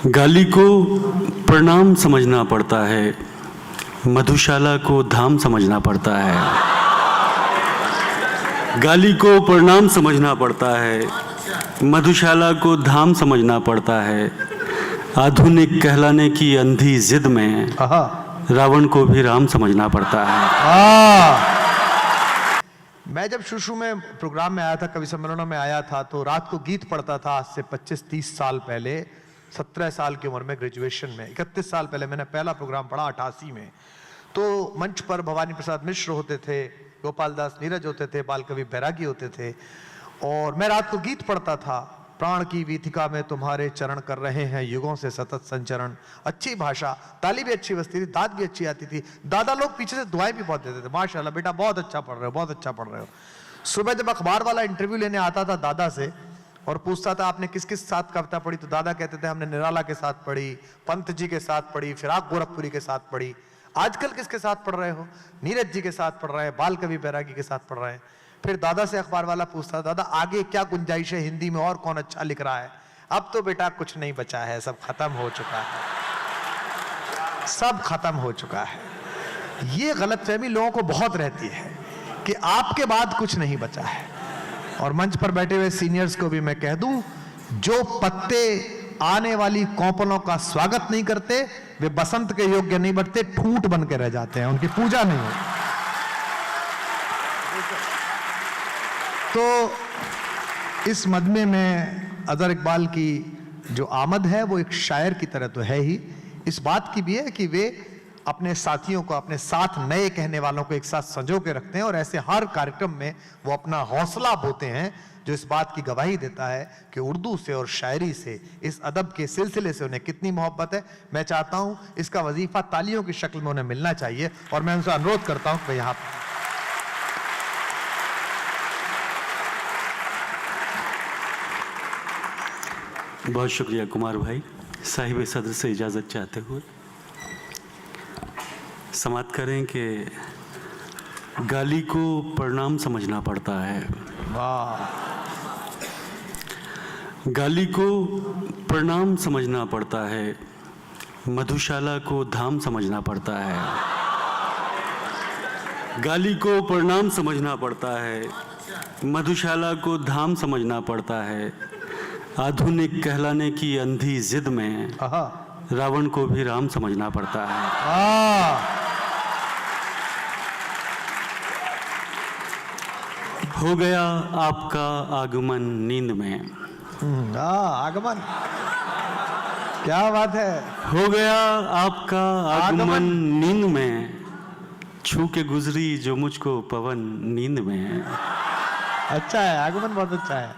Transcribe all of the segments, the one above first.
गाली को प्रणाम समझना पड़ता है, मधुशाला को धाम समझना पड़ता है। गाली को प्रणाम समझना पड़ता है, मधुशाला को धाम समझना पड़ता है। आधुनिक कहलाने की अंधी जिद में रावण को भी राम समझना पड़ता है। मैं जब शुरू में प्रोग्राम में आया था, कवि सम्मेलनों में आया था, तो रात को गीत पढ़ता था। आज से 25-30 साल पहले, 17 साल की उम्र में, ग्रेजुएशन में, 31 साल पहले मैंने पहला प्रोग्राम पढ़ा 88 में। तो मंच पर भवानी प्रसाद मिश्र होते थे, गोपाल दास नीरज होते थे, बाल कवि बैरागी होते थे, और मैं रात को गीत पढ़ता था। प्राण की वीथिका में तुम्हारे चरण कर रहे हैं युगों से सतत संचरण। अच्छी भाषा, ताली भी अच्छी बजती थी, दाद भी अच्छी आती थी। दादा लोग पीछे से दुआएं भी बहुत देते थे, माशाल्लाह बेटा बहुत अच्छा पढ़ रहे हो, बहुत अच्छा पढ़ रहे हो। सुबह जब अखबार वाला इंटरव्यू लेने आता था दादा से और पूछता था आपने किस किस साथ कविता पढ़ी, तो दादा कहते थे हमने निराला के साथ पढ़ी, पंत जी के साथ पढ़ी, फिराक गोरखपुरी के साथ पढ़ी। आजकल किसके साथ पढ़ रहे हो? नीरज जी के साथ पढ़ रहे हैं, बाल कवि बैरागी के साथ पढ़ रहे हैं। फिर दादा से अखबार वाला पूछता, दादा आगे क्या गुंजाइश है हिंदी में, और कौन अच्छा लिख रहा है? अब तो बेटा कुछ नहीं बचा है, सब खत्म हो चुका है, सब खत्म हो चुका है। ये गलतफहमी लोगों को बहुत रहती है कि आपके बाद कुछ नहीं बचा है। और मंच पर बैठे हुए सीनियर्स को भी मैं कह दूं, जो पत्ते आने वाली कौपलों का स्वागत नहीं करते वे बसंत के योग्य नहीं बढ़ते, ठूंठ बन के रह जाते हैं, उनकी पूजा नहीं होती। तो इस मजमे में अजहर इकबाल की जो आमद है वो एक शायर की तरह तो है ही, इस बात की भी है कि वे अपने साथियों को, अपने साथ नए कहने वालों को एक साथ संजो के रखते हैं, और ऐसे हर कार्यक्रम में वो अपना हौसला बोते हैं, जो इस बात की गवाही देता है कि उर्दू से और शायरी से, इस अदब के सिलसिले से उन्हें कितनी मोहब्बत है। मैं चाहता हूं इसका वजीफा तालियों की शक्ल में उन्हें मिलना चाहिए, और मैं उनसे अनुरोध करता हूं कि यहाँ बहुत शुक्रिया कुमार भाई। साहिब सदर से इजाज़त चाहते हुए समाप्त करें कि गाली को प्रणाम समझना पड़ता है। वाह, गाली को प्रणाम समझना पड़ता है, मधुशाला को धाम समझना पड़ता है। गाली को प्रणाम समझना पड़ता है, मधुशाला को धाम समझना पड़ता है। आधुनिक कहलाने की अंधी जिद में रावण को भी राम समझना पड़ता है। हो गया आपका आगमन नींद में। आगमन, क्या बात है। हो गया आपका आगमन नींद में, छू के गुजरी जो मुझको पवन नींद में। अच्छा है, आगमन बहुत अच्छा है।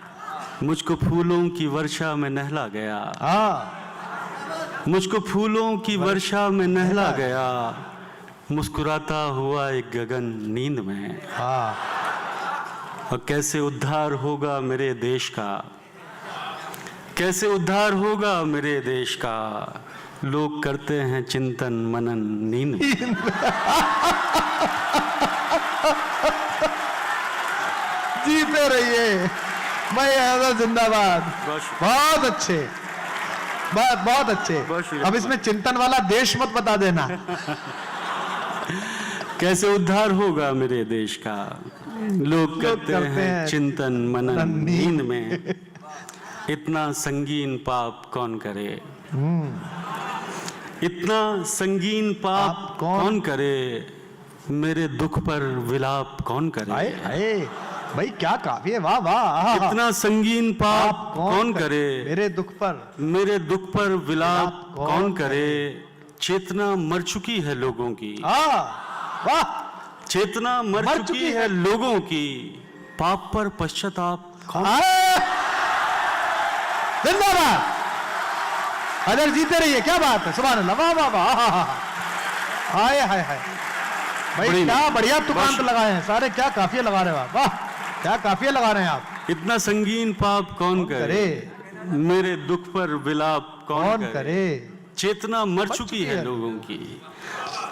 मुझको फूलों की वर्षा में नहला गया, मुझको फूलों की वर्षा में नहला गया, मुस्कुराता हुआ एक गगन नींद में। और कैसे उद्धार होगा मेरे देश का, कैसे उद्धार होगा मेरे देश का, लोग करते हैं चिंतन मनन नींद में। जीते रहिए, मैं जिंदाबाद। बहुत अच्छे, बहुत अच्छे। अब इसमें चिंतन वाला देश मत बता देना। कैसे उद्धार होगा मेरे देश का, लोग करते हैं चिंतन मनन नींद में। इतना संगीन पाप कौन करे, इतना संगीन पाप कौन करे, मेरे दुख पर विलाप कौन करे। आए भाई क्या काफी है, वाह वाह। इतना संगीन पाप कौन करे, मेरे दुख पर विलाप कौन करे। चेतना मर चुकी है लोगों की, वाह, चेतना मर चुकी है लोगों की, पाप पर पश्चाताप कौन। जिंदाबाद, अदर जीते रहिए, क्या बात है, सुभान अल्लाह, वाह वाह वाह। हाय हाय हाय भाई, क्या बढ़िया तुकांत लगाए हैं सारे, क्या काफिया लगा रहे हो आप, वाह क्या काफिया लगा रहे हैं आप। इतना संगीन पाप कौन करे, मेरे दुख पर विलाप कौन करे। चेतना मर चुकी है लोगों की,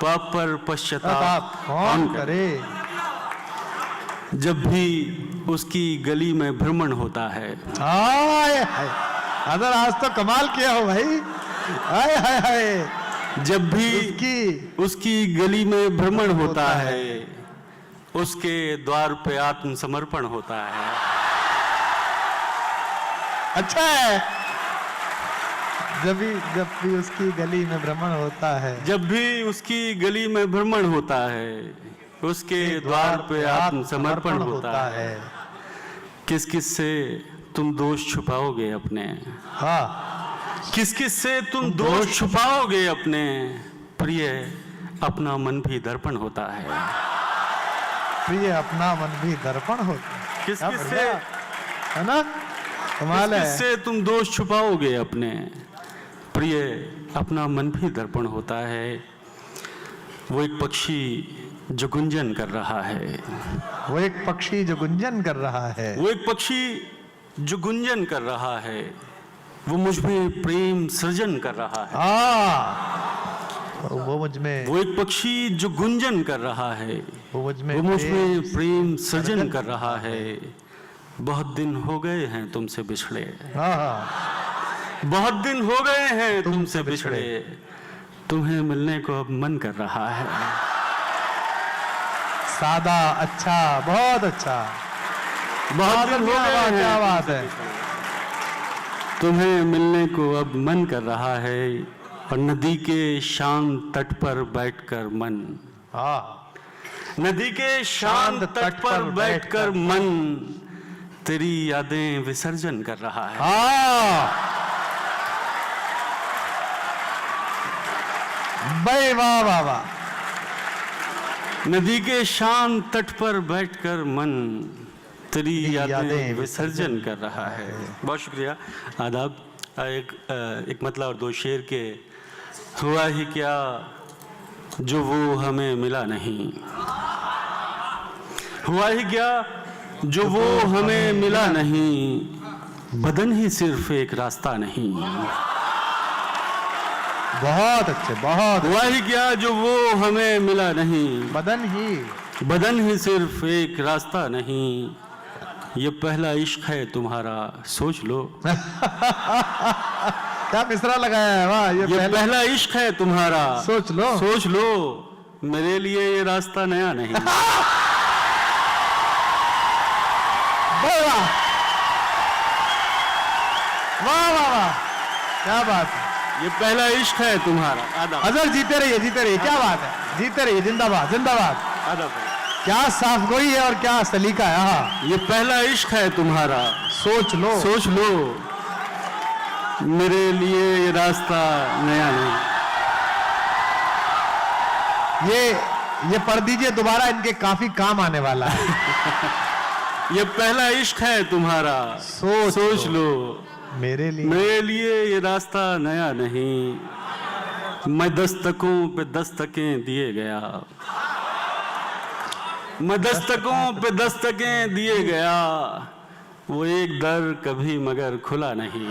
पाप पर पश्चाताप कौन करे। जब भी उसकी गली में भ्रमण होता है। अगर आज तो कमाल किया हो भाई, हाय हाय हाय। जब भी उसकी गली में भ्रमण होता है, उसके द्वार पे आत्मसमर्पण होता है। अच्छा है। जब भी उसकी गली में भ्रमण होता है, जब भी उसकी गली में भ्रमण होता है, उसके द्वार पे आत्मसमर्पण होता है। किस किस से तुम दोष छुपाओगे अपने? हाँ, किस किस से तुम दोष छुपाओगे अपने? प्रिय अपना मन भी दर्पण होता है। प्रिय अपना मन भी दर्पण होता है। किस किस से, है ना, कमाल है। किस किस से तुम दोष छुपाओगे अपने? प्रिय अपना मन भी दर्पण होता है। वो एक पक्षी जो गुंजन कर रहा है। वो एक पक्षी जो गुंजन कर रहा है। वो एक पक्षी जो गुंजन कर रहा है। वो मुझ में प्रेम सृजन कर रहा है। वो मुझ में, वो एक पक्षी जो गुंजन कर रहा है। वो मुझ में प्रेम सृजन कर रहा है। बहुत दिन हो गए हैं तुमसे बिछड़े। बहुत दिन हो गए हैं तुमसे बिछड़े। तुम्हें मिलने को अब मन कर रहा है। सादा, अच्छा, बहुत अच्छा। बहुत दिन हो गए हैं, क्या बात है। तुम्हें मिलने को अब मन कर रहा है। और नदी के शांत तट पर बैठकर मन, नदी के शांत तट पर बैठकर मन तेरी यादें विसर्जन कर रहा है। भाई वाह वाह वाह। नदी के शांत तट पर बैठकर मन तेरी यादें विसर्जन कर रहा है। बहुत शुक्रिया, आदाब। एक मतलब और दो शेर के। हुआ ही क्या जो वो हमें मिला नहीं। हुआ ही क्या जो वो हमें मिला नहीं। बदन ही सिर्फ एक रास्ता नहीं। बहुत अच्छे, बहुत। हुआ ही क्या जो वो हमें मिला नहीं। बदन ही सिर्फ एक रास्ता नहीं। ये पहला इश्क है तुम्हारा, सोच लो। क्या मिसरा लगाया है, वाह। ये पहला इश्क है तुम्हारा, सोच लो। सोच लो, मेरे लिए ये रास्ता नया नहीं। वाह वाह वाह, क्या बात है। ये पहला इश्क है तुम्हारा। आदाब। अजहर जीते रहिए, जीते रहिए। क्या बात है, जीते रहिए। जिंदाबाद, जिंदाबाद। आदाब। क्या साफ गोई है और क्या सलीका है। हाँ, ये पहला इश्क है तुम्हारा, सोच लो, सोच लो, मेरे लिए ये रास्ता नया नहीं। ये पढ़ दीजिए दोबारा, इनके काफी काम आने वाला है। ये पहला इश्क है तुम्हारा, सोच लो, मेरे लिए ये रास्ता नया नहीं। मैं दस्तकों पे दस्तकें दिए गया। मैं दस्तकों पे दस्तकें दिए गया। वो एक दर कभी मगर खुला नहीं।